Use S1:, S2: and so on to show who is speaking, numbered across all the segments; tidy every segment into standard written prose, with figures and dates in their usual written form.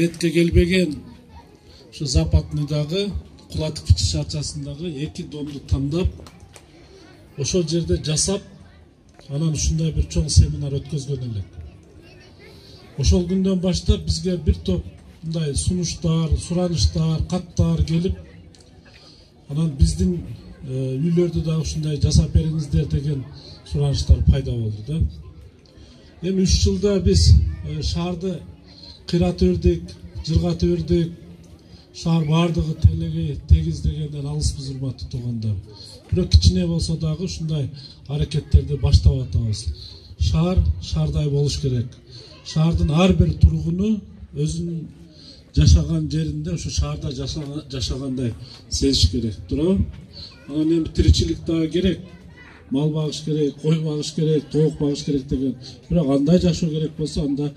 S1: ретке келбеген ушу Западныйдагы Кулатов шарчасындагы 2 домду тандап, ошол жерде жасап, анан ушундай бир чоң семинар өткөзгөн элек. Ошол күндөн баштап бизге бир топ мындай сунуштар, сураныштар, каттар келип, анан биздин үйлөрдү да ушундай жасап бериңиздер деген сураныштар пайда болду да. Эми 3 жылда биз шаарды кыйратып бердик, жыргатып бердик. Шаар бардыгы телеге тегиз дегенден алыспыз, урматтуу туугандар. Бирок кичине болсо дагы ушундай аракеттерди баштап атабыз. Шаар шаардай болуш керек. Шаардын ар бир тургуну өзүнүн жашаган жеринде ушу шаарда жашагандай сезиш керек, туурабы? Анан эми тиричилик дагы керек. Мал багыш керек, кой багыш керек, тоок багыш керек деген. Бирок андай жашоо керек болсо, анда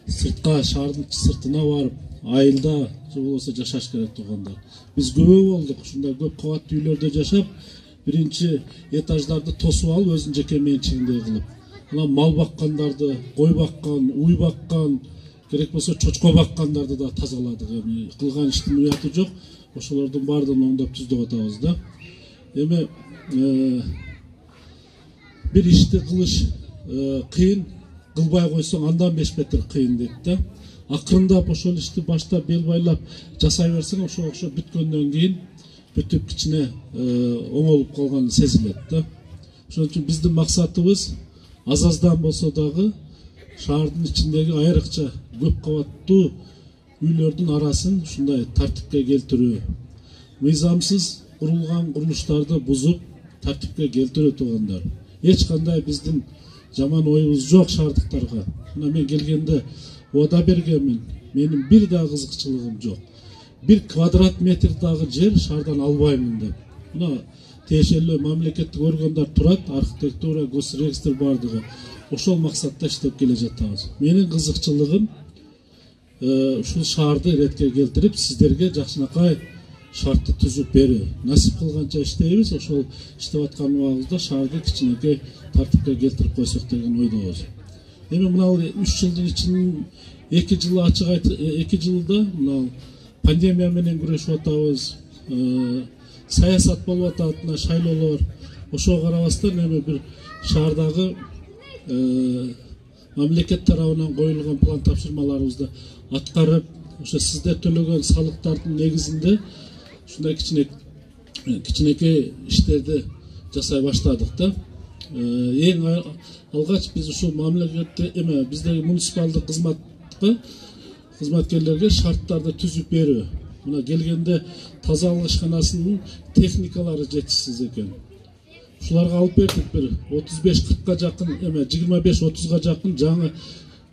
S1: сыртка, шаардын сыртына барып, айылда же болбосо жашаш керек туугандар. Биз көбө болдук, ушундай көп кабаттуу үйлөрдө жашап, биринчи этаждарды тосуп алып, өзүнүн жеке менчигинде кылып. Анан мал баккандарды, кой баккан, уй баккан, керек болсо чочко баккандарды да тазаладык. Эми кылган иштин уяты жок. Ошолордун баардыгын оңдоп түздүп атабыз да. Эми бир ишти кылыш кыйын, кылбай койсоң андан 5 метр кыйын дейт да. Акырындап ошол ишти баштап бел байлап жасай берсең, ошо бүткөндөн кийин бүтүп кичине оңолуп калган сезилет да. Ошон үчүн биздин максатыбыз аз-аздан болсо дагы шаардын ичиндеги айрыкча көп кабаттуу үйлөрдүн арасын ушундай тартипке келтирүү. Мыйзамсыз курулган курулуштарды бузуп тартипке келтирүү туугандар. Эч кандай биздин жаман оюбуз жок шаардыктарга. Мына мен келгенде ода бергенмин. Менин бир да кызыкчылыгым жок. 1 квадрат метр дагы жер шаардан албаймын деп. Мына тиешелүү мамлекеттик органдар турат, архитектура, госрегистр бардыгы. Ошол максатта иштеп келе жатабыз. Менин кызыкчылыгым ушул шаарды ретке келтирип, сиздерге жакшынакай шартты түзүп берүү. Насип кылганча иштейбиз, ошол иштеп аткан убагыбызда шаарды кичинекей тартипке келтирип койсок деген ойдобуз. Эми мына 3 жылдын ичинен 2 жыл ачык айт, 2 жылда мына пандемия менен күрөшүп атабыз. Саясат болуп атат, мына шайлоолор. Ошого карабастан эми бир шаардагы мамлекет тарабынан коюлган план тапшырмаларыбызды аткарып, ошо сиздер төлөгөн салыктардын негизинде ушундай кичинекей иштерди жасай баштадык да. Эң алгач биз ушул мамлекетте биздеги муниципалдык кызматкерлерге шарттарды түзүп берүү. Мына келгенде тазалык ишканасынын техникалары жетишсиз экен. Ушуларга алып бердик, бир 35-40га жакын, 25-30га жакын жаңы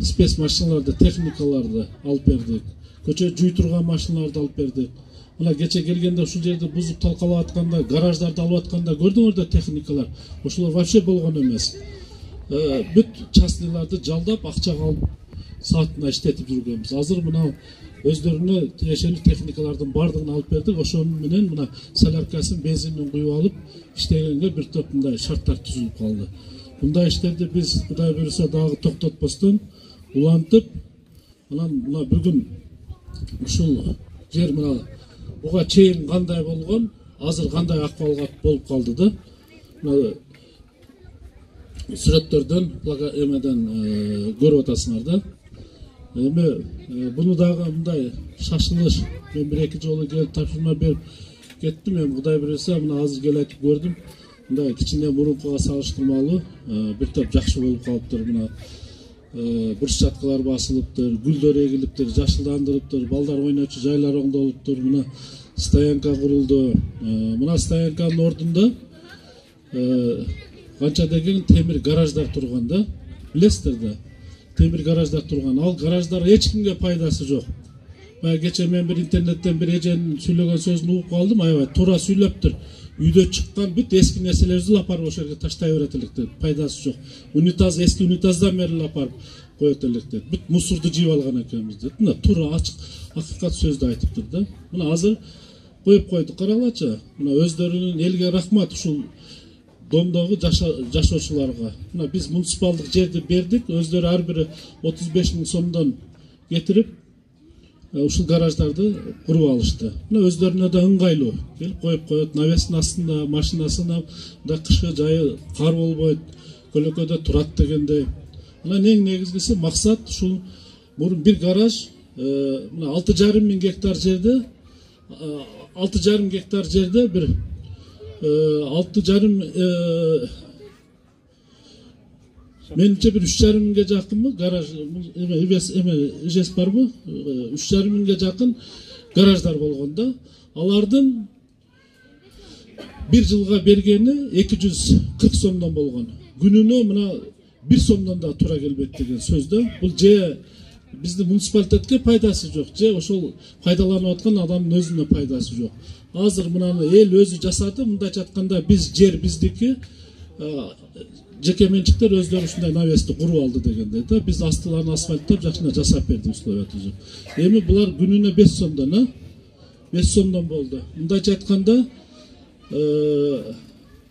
S1: спец машиналарды, техникаларды алып бердик. Көчө жуй турган машиналарды алып бердик. Мына кече келгенде ушул жерде бузуп талкалап атканда, гараждарды алып атканда көрдүңөр да техникалар. Ошолор вообще болгон эмес. Бүт частныйларды жалдап, акчага алып саатына иштетип жүргөнбүз. Азыр мына өздөрүнө тиешелүү техникалардын бардыгын алып бердик. Ошонун менен мына соляркасын, бензинин куюп алып иштегенге бир топ мындай шарттар түзүлүп калды. Мындай иштерди биз Кудай буйруса дагы токтотпостон улантып, анан мына бүгүн ушул жер мына буга чейин кандай болгон, азыр кандай акыбалга болуп калды да. Мына сүрөттөрдөн, көрүп атасыңар да. Эми буну дагы мындай шашылыш, мен 1-2 жолу келип тапшырма берип кеттим. Эми Кудай буйруса мына азыр келип айтып көрдүм. Мындай кичине мурункуга салыштырмалуу бир топ жакшы болуп калыптыр. Мына бурчаткалар басылыптыр, гүлдөр эгилиптир, жашылдандырыптыр, балдар ойночу жайлар оңдолуптур. Мына стоянка курулду. Мына стоянканын ордунда канча деген темир гараждар турган да. Билесиздер да. Темир гараждар турган. Ал гараждар эч кимге пайдасы жок. Кече мен бир интернеттен бир эженин сүйлөгөн сөзүн угуп калдым. Аябай туура сүйлөптүр. Үйдө чыккан бүт эски нерселерди апарып ошол жерге таштай берет элек деп. Пайдасы жок. Унитаз, эски унитаздан бери апарып коет элек деп. Бүт мусорду жыйып алган экенбиз деп. Мына туура ачык акыйкат сөздү айтыптыр да. Мына азыр коюп койду. Карагылачы. Мына өздөрүнүн элге рахмат ушул домдогу жашоочуларга. Мына биз муниципалдык жерди бердик. Өздөрү ар бири 35 000 сомдон кетирип, ушул гараждарды куруп алышты. Мына өздөрүнө да ыңгайлуу келип коюп коет, навестин астында машинасына да кышкы жайы кар болбойт, көлөкөдө турат дегендей. Анан эң негизгиси максат ушул мурун бир гараж 6,5 мың гектар жерде 6,5 гектар жерде бир 6,5 менимче бир 3,5 мыңга жакынбы гараж ижес барбы, 3,5 мыңга жакын гараждар болгон да. Алардын бир жылга бергени 240 сомдон болгон. Күнүнө мына 1 сомдон да тура келбейт деген сөз да. Бул же биздин муниципалитетке пайдасы жок, же ошол пайдаланып аткан адамдын өзүнө пайдасы жок. Азыр мынаны эл өзү жасады, мындайча айтканда биз жер биздики, жеке менчиктер өздөрү ушундай навести куруп алды дегендей да. Биз астыларын асфальттап жакшына жасап бердик, условия түзүп. Эми булар күнүнө 5 сомдон, 5 сомдон болду. Мындайча айтканда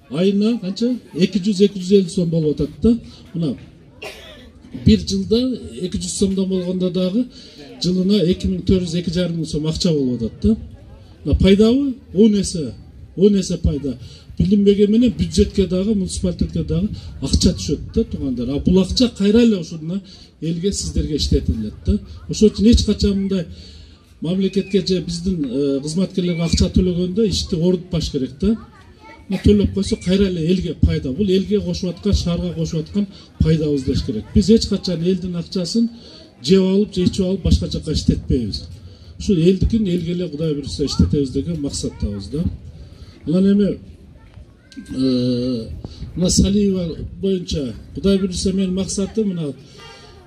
S1: айына канча 200-250 сом болуп атат да. Мына bir жылда 200 сомдон болгондо дагы жылына 2400-2,5 мың сом акча болуп атат да. Пайдабы? 10 эсе пайда. Билинбеген менен бюджетке дагы, муниципалитетке дагы акча түшөт да туугандар. А бул акча кайра эле ушуна элге, сиздерге иштетилет да. Ошол үчүн эч качан мындай мамлекетке же биздин кызматкерлерге акча төлөгөндө ишти орутпаш керек да. Төлөп койсо кайра эле элге пайда. Бул элге кошуп аткан, шаарга кошуп аткан пайдабыз деш керек. Биз эч качан элдин акчасын жеп алып, же ичип алып башка жака иштетпейбиз. Ушу элдикин элге эле Кудай буйрса иштетебиз деген максаттабыз да. Анан эми мына Салиева боюнча Кудай буйрса менин максатым мына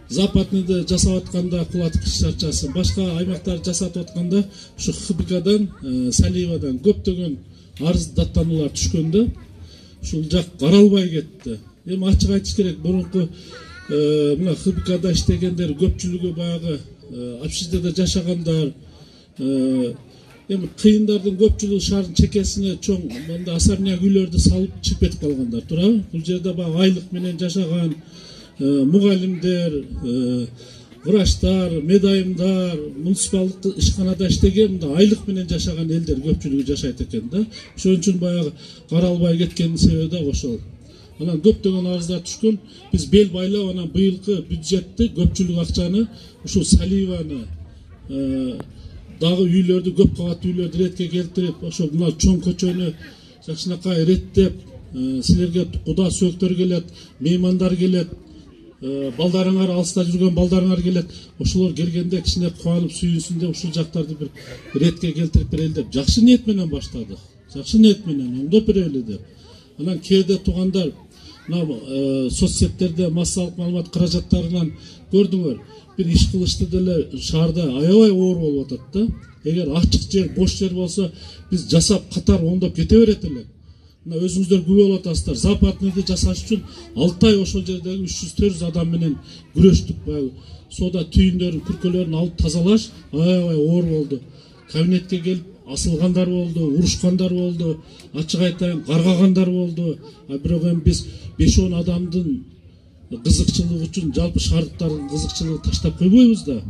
S1: Западныйды жасап атканда кулатып шарчасын, башка аймактарды жасап атканда ушу ХБКдан, Салиевадан көптөгөн арыз даттануулар түшкөндө ушул жак каралбай кетти. Эми ачык айтыш керек, мурунку мына ХБКда иштегендер көпчүлүгү баягы общежитиеде жашагандар, эми кыйындардын көпчүлүгү шаардын чекесине чоң мындай особняк үйлөрдү салып чыгып кетип калгандар, туурабы? Бул жерде баягы айлык менен жашаган мугалимдер, врачтар, медайымдар, муниципалдык ишканада иштеген, айлык менен жашаган элдер көпчүлүгү жашайт экен да. Ошон үчүн баягы каралбай кеткендин себеби да ошол. Анан көптөгөн арыздар түшкөн, биз бел байлап анан быйылкы бюджетти көпчүлүк акчаны ушул Салиеваны дагы үйлөрдү, көп кабаттуу үйлөрдү иретке келтирип, ошо мына чоң көчөнү жакшынакай иреттеп, силерге куда сөөктөр келет, меймандар келет, балдарыңар алыста жүргөн балдарыңар келет, ошолор келгенде кичине кубанып сүйүнсүн деп ушул жактарды бир иретке келтирип берели деп жакшы ниет менен баштадык. Жакшы ниет менен оңдоп берели деп. Анан кээде туугандар мына соцсеттерде массалык маалымат каражаттарынан көрдүңөр, бир иш кылышты деле шаарда аябай оор болуп атат да. Эгер ачык жер, бош жер болсо биз жасап катар оңдоп кете берет элек. Мына өзүңүздөр күбө болуп атасыздар. Западныйды жасаш үчүн 6 ай ошол жердеги 300-400 адам менен күрөштүк. Баягы соода түйүндөрүн, күркөлөрүн алып тазалаш аябай оор болду. Кабинетке келип асылгандар болду, урушкандар болду, ачык айтайын, каргагандар болду. А бирок эми биз 5-10 адамдын кызыкчылыгы үчүн жалпы шаардыктардын кызыкчылыгын таштап койбойбуз да.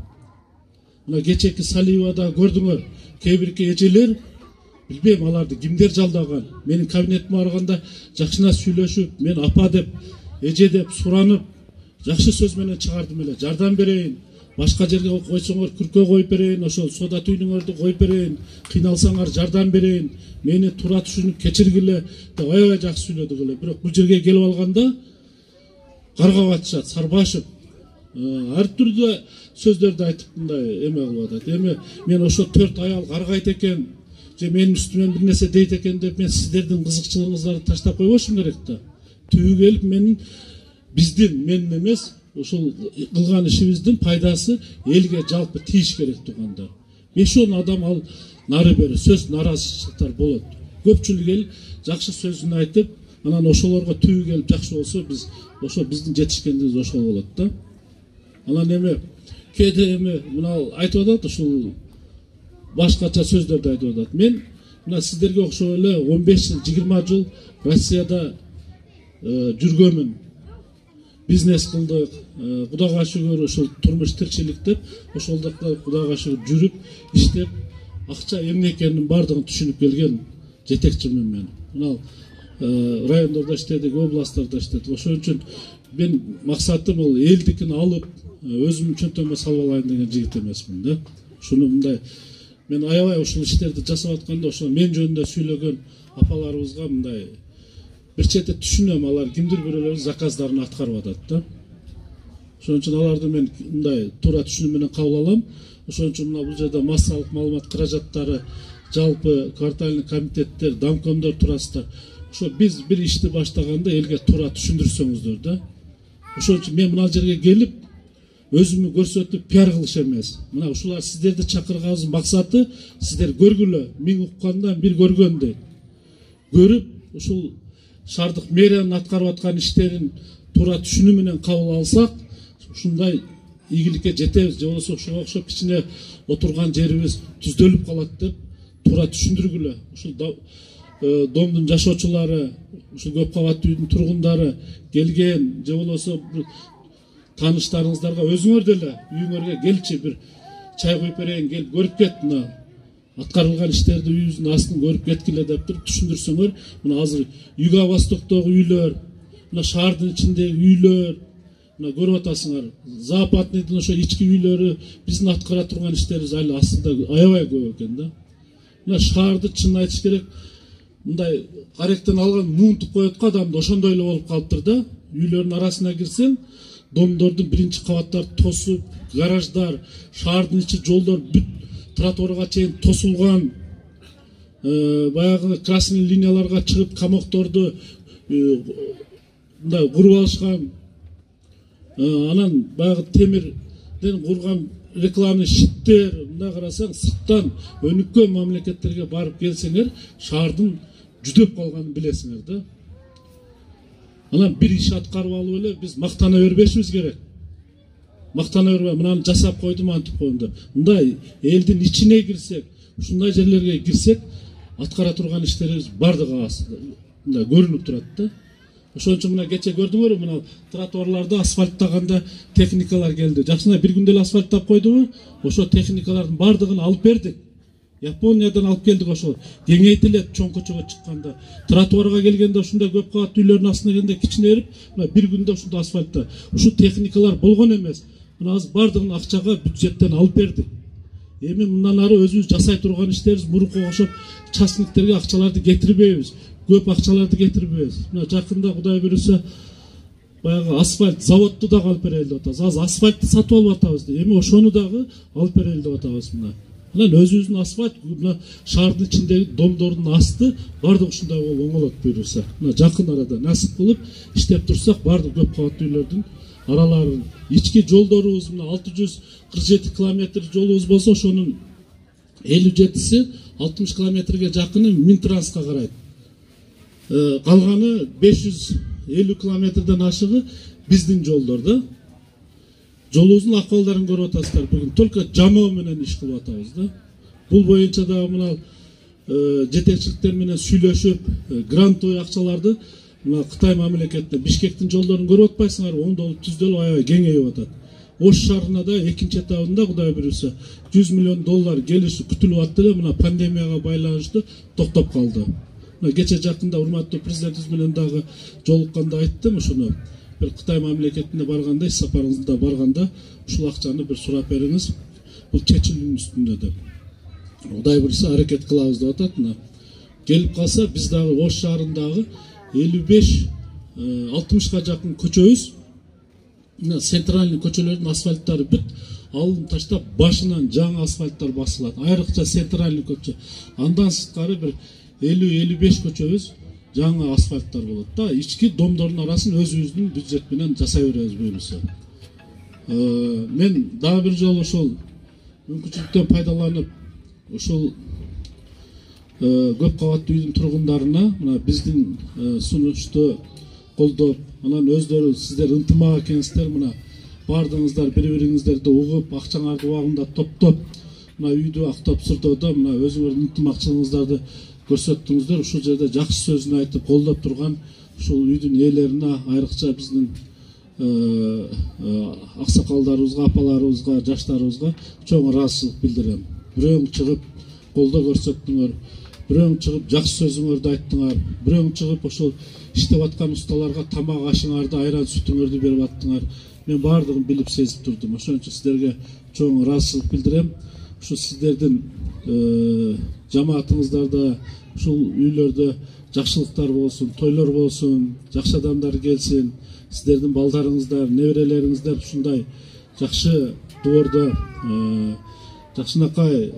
S1: Мына кечеки Салиевада көрдүңөр, кээ бирки эжелер билбейм аларды кимдер жалдаган. Менин кабинетиме барганда жакшына сүйлөшүп, мен апа деп, эже деп суранып, жакшы сөз менен чыгардым эле. Жардам берейин, башка жерге койсоңор күркө коюп берейин, ошол соода түйүнүңөрдү коюп берейин, кыйналсаңар жардам берейин, мени туура түшүнүп кечиргиле деп аябай жакшы сүйлөдүк эле. Бирок бул жерге келип алганда каргап атышат, сарбашып, ар түрдүү сөздөрдү айтып мындай эме кылып атат. Эми мен ошо 4 аял каргайт экен, же менин үстүмөн бир нерсе дейт экен деп мен сиздердин кызыкчылыгыңыздарды таштап койбошум керек да. Түбү келип менин менин эмес, ушул кылган ишибиздин пайдасы элге жалпы тийиш керек туугандар. 5-10 адам ал нары бери сөз наразычылыктар болот. Көпчүлүк эл жакшы сөзүн айтып, анан ошолорго түбү келип жакшы болсо биз ошо биздин жетишкендигибиз ошол болот да. Анан эми кээде эми мына айтып атат, ушул башкача сөздөрдү айтып атат. Мен мына сиздерге окшоп эле 15 жыл, 20 жыл Россияда жүргөнмүн. бизнес кылдык, Кудайга шүгүр ошол турмуш тирчилик деп ошолдокто Кудайга шүгүр жүрүп иштеп акча эмне экенин баардыгын түшүнүп келген жетекчимин мен. Мына райондордо иштедик, областтарда иштедик. Ошон үчүн мен максатым бул элдикин алып өзүмдүн чөнтөмө салып алайын деген жигит эмесмин да. Шуну мындай мен аябай ушул иштерди жасап атканда ошо мен жөнүндө сүйлөгөн апаларыбызга мындай бир чети түшүнөм, алар кимдир бирөөлөр заказдарын аткарып атат да. Ошон үчүн аларды мен мындай туура түшүнүү менен кабыл алам. Ошон үчүн мына бул жерде массалык маалымат каражаттары, жалпы квартальный комитеттер, домкомдор туурасында ошо биз бир ишти баштаганда элге туура түшүндүрсөңүздөр да. Ошон үчүн мен мына жерге келип өзүмү көрсөтүп пиар кылыш эмес. Мына ушулар сиздерди чакырганыбыздын максаты сиздер көргүлө, миң уккандан бир көргөндөй. Көрүп ушул шаардык мэриянын аткарып аткан иштерин туура түшүнүү менен кабыл алсак, ушундай ийгиликке жетебиз. Же болбосо ошого окшоп кичине отурган жерибиз түздөлүп калат деп туура түшүндүргүлө. Ушул домдун жашоочулары, ушул көп кабаттуу үйдүн тургундары келген, же болбосо тааныштарыңыздарга өзүңөр деле үйүңөргө келчи бир чай коюп берейин, келип көрүп кет, мына аткарылган иштерди үйүбүздүн астын көрүп кеткиле деп туруп түшүндүрсөңөр, мына азыр Юго Востоктогу үйлөр, мына шаардын ичиндеги үйлөр, мына көрүп атасыңар, Западныйдын ошо ички үйлөрү биздин аткара турган иштерибиз али астында аябай көп экен да. Мына шаарды чын айтыш керек, мындай аректен алган муунтуп коет го адамды, ошондой эле болуп калыптыр да. Үйлөрдүн арасына кирсең, домдордун биринчи кабаттары тосуп, гараждар, шаардын ичи жолдор бүт тротуарга чейин тосулган, баягы красный линияларга чыгып камокторду мындай куруп алышкан, анан баягы темирден курган рекламный щиттер, мындай карасаң, сырттан өнүккөн мамлекеттерге барып келсеңер, шаардын жүдөп калганын билесиңер да. Анан бир иш аткарып алып эле биз мактана бербешибиз керек. Мактана бербей, мынаны жасап койдум, антип койдум деп. Мындай элдин ичине кирсек, ушундай жерлерге кирсек, аткара турган иштерибиз бардыгы мындай көрүнүп турат да. Ошон үчүн мына кече көрдүңөрбү, мына тротуарларды асфальттаганда техникалар келди. Жакшына бир күндө эле асфальттап койдубу? Ошо техникалардын бардыгын алып бердик. Япониядан алып келдик ошол. Кеңейтилет чоң көчөгө чыкканда. Тротуарга келгенде ушундай көп кабаттуу үйлөрдүн астына келгенде кичине эрип, мына бир күндө ушундай асфальтта. Ушу техникалар болгон эмес. Мына азыр бардыгын акчага бюджеттен алып бердик. Эми мындан ары өзүбүз жасай турган иштерибиз мурункуга окшоп частниктерге акчаларды кетирбейбиз. Көп акчаларды кетирбейбиз. Мына жакында Кудай буйруса баягы асфальт заводду дагы алып берели деп атабыз. Азыр асфальтты сатып алып атабыз. Эми ошону дагы алып берели деп атабыз мына. Анан өзүбүздүн асфальт мына шаардын ичиндеги домдордун асты бардык ушундай болуп оңолот буйруса. Мына жакын арада насип кылып иштеп турсак, бардык көп кабаттуу үйлөрдүн араларын, ички жолдорубуз мына 647 километр жолубуз болсо, ошонун 57си 60 километрге жакыны Минтранска карайт. Калганы 550 километрден ашыгы биздин жолдор да. Жолубуздун акыбалдарын көрүп атасыздар. Бүгүн только жамоо менен иш кылып атабыз да. Бул боюнча да мына жетекчиликтер менен сүйлөшүп, грантовый акчаларды мына Кытай мамлекетине, Бишкектин жолдорун көрүп атпайсыңарбы? Оңдолуп түздөлүп аябай кеңейип атат. Ош шаарына да экинчи этабында Кудай буйруса $100 миллион келиши күтүлүп атты эле, мына пандемияга байланыштуу токтоп калды. Мына кече жакында урматтуу президентибиз менен дагы жолукканда айттым ушуну. Bir Kıtay memleketine barganda, iş saparınızda barganda ушул акчаны bir сурап бериңиз. Бул чечилүүнүн үстүндө деп. Кудай буйруса аракет кылабыз деп атат. Келип калса биз дагы Ош шаарындагы 55-60га жакын көчөбүз, центральный көчөлөрдүн асфальттары бүт алынып таштап башынан жаңы асфальттар басылат. Айрыкча центральный көчө. Андан сырткары bir 50-55 көчөбүз жаңы асфальттар болот да. Ички домдордун арасын өзүбүздүн бюджет менен жасай беребиз буйруса. Мен дагы бир жолу ошол мүмкүнчүлүктөн пайдаланып, ошол көп кабаттуу үйдүн тургундарына мына биздин сунушту колдоп, анан өздөрү сиздер ынтымак экенсиздер, мына бардыңыздар бири-бириңиздерди угуп, акчаңарды убагында топтоп, мына үйдү актап сүртөдө мына өзүңөрдүн ынтымакчылыгыңыздарды көрсөттүңүздөр. Ушул жерде жакшы сөзүн айтып колдоп турган ушул үйдүн ээлерине, айрыкча биздин аксакалдарыбызга, апаларыбызга, жаштарыбызга чоң ыраазычылык билдирем. Бирөөң чыгып колдоо көрсөттүңөр, бирөөң чыгып жакшы сөзүңөрдү айттыңар, бирөөң чыгып ошол иштеп аткан усталарга тамак ашыңарды, айран сүтүңөрдү берип аттыңар. Мен баардыгын билип сезип турдум. Ошон үчүн сиздерге чоң ыраазычылык билдирем. Ушу сиздердин жамаатыңыздарда, ушул үйлөрдө жакшылыктар болсун, тойлор болсун, жакшы адамдар келсин. Сиздердин балдарыңыздар, неберелериңиздер ушундай жакшы доордо, жакшынакай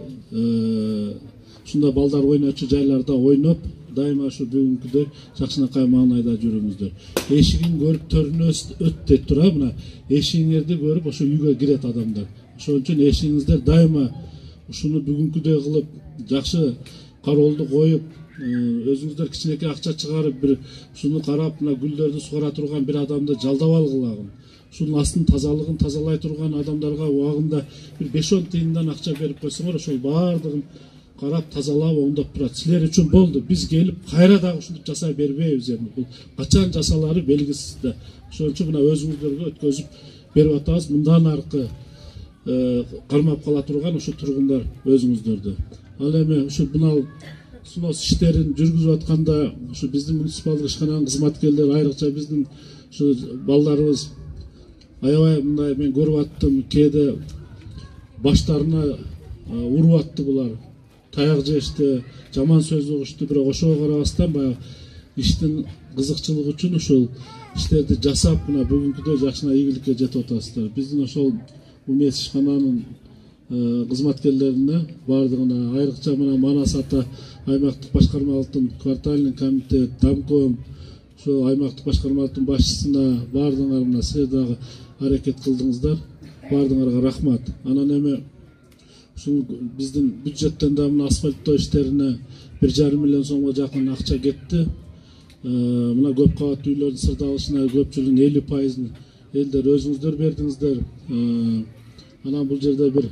S1: ушундай балдар ойночу жайларда ойноп, дайыма ушу бүгүнкүдөй жакшынакай маанайда жүрүңүздөр. Эшигин көрүп төрүнө өт дейт тура, мына эшигиңерди көрүп ошо үйгө кирет адамдар. Ошон үчүн эшигиңиздер дайыма ушуну бүгүнкүдөй кылып, жакшы кароолду коюп, өзүңүздөр кичинекей акча чыгарып, бир ушуну карап, мына гүлдөрдү сугара турган бир адамды жалдап алгылагын. Ушунун астын тазалыгын тазалай турган адамдарга убагында бир 5-10 тыйындан акча берип койсоңор, ошол баардыгын карап тазалап оңдоп турат. Силер үчүн болду. Биз келип кайра дагы ушуну жасай бербейбиз эми. Бул качан жасалары белгисиз да. Ошон үчүн мына өзүңүздөргө өткөзүп берип атабыз. Мындан аркы кармап кала турган ушу тургундар өзүңүздөрдү. Ал эми ушу мына снос иштерин жүргүзүп атканда ушу биздин муниципалдык ишкананын кызматкерлери, айрыкча биздин ушу балдарыбыз аябай мындай мен көрүп аттым, кээде баштарына уруп атты булар. Таяк жешти, жаман сөз угушту, бирок ошого карабастан баягы иштин кызыкчылыгы үчүн ушул иштерди жасап, мына бүгүнкүдөй жакшына ийгиликке жетип атасыздар. Биздин ошол умес ишкананын кызматкерлерине баардыгына, айрыкча мына Манас ата аймактык башкармалыктын квартальный комитет, Дамком, ошо аймактык башкармалыктын башчысына баардыгыңар силер дагы аракет кылдыңыздар. Баардыгыңарга рахмат. Анан эми ушул биздин бюджеттен да мына асфальттоо иштерине 1,5 миллион сомго жакын акча кетти. Мына көп кабаттуу үйлөрдүн сырдалышына көпчүлүгүнүн 50%-ын элдер өзүңүздөр бердиңиздер. Анан бул жерде бир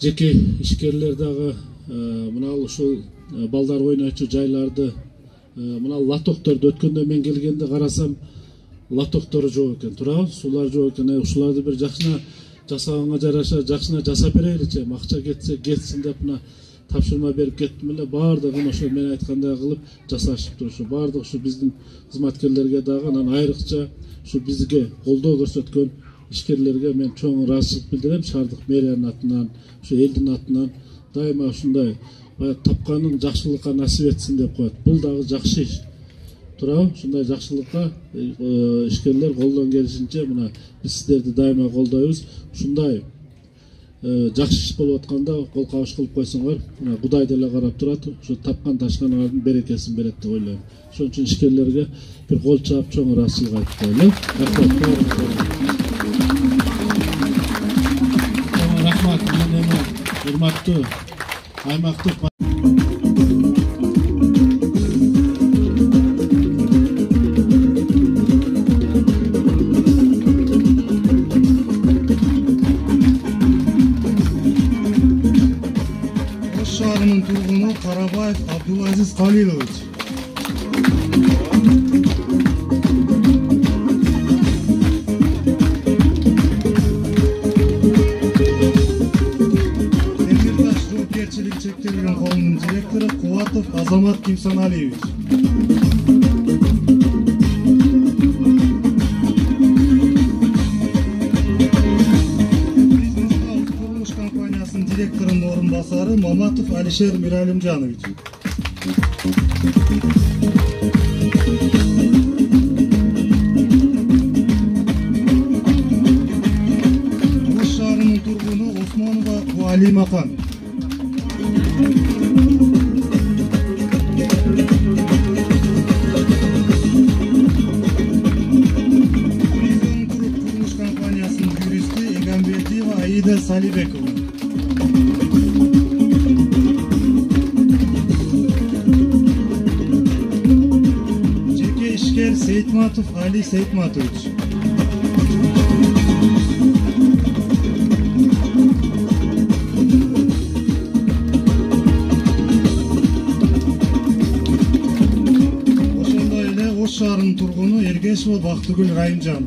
S1: жеке ишкерлер дагы мына ушул балдар ойночу жайларды, мына латокторду өткөндө мен келгенде карасам, латоктору жок экен, туурабы? Суулар жок экен. Ушуларды бир жакшына жасаганга жараша жакшына жасап береличи, акча кетсе кетсин деп мына тапшырма берип кеттим эле. Баардыгын ошо мен айткандай кылып жасашыптыр. Ушу баардык ушу биздин кызматкерлерге дагы, анан айрыкча ушу бизге колдоо көрсөткөн ишкерлерге мен чоң ыраазычылык билдирем. Шаардык мэриянын атынан, ушу элдин атынан дайыма ушундай тапканын жакшылыкка насип этсин деп коет. Бул дагы жакшы иш. Туурабы? Ушундай жакшылыкка ишкерлер колдон келишинче мына биз сиздерди дайыма колдойбуз. Ушундай жакшы иш болуп атканда кол кабыш кылып койсоңор, мына Кудай деле карап турат. Ушу тапкан ташканыңардын берекесин берет деп ойлойм. Ошон үчүн ишкерлерге бир кол чаап чоң ыраазычылык айтып коелу. Рахмат. Урматтуу аймактык
S2: шаарынын тургуну Карабаев Абдулазиз Калилович. Темирташ жоопкерчилиги чектелген коомунун директору Кубатов Азамат Кимсаналиевич. Директорунун орунбасары Маматов Алишер Миралимжанович. Ош шаарынын тургуну Осмонова Алимахан. Турмуш компаниясынын юристи Эгамбетиева Аида Салибекова. Сейтматов Али Сейтматович. Ошондой эле Ош шаарынын тургуну Эргешева Бактыгүл Райымжан.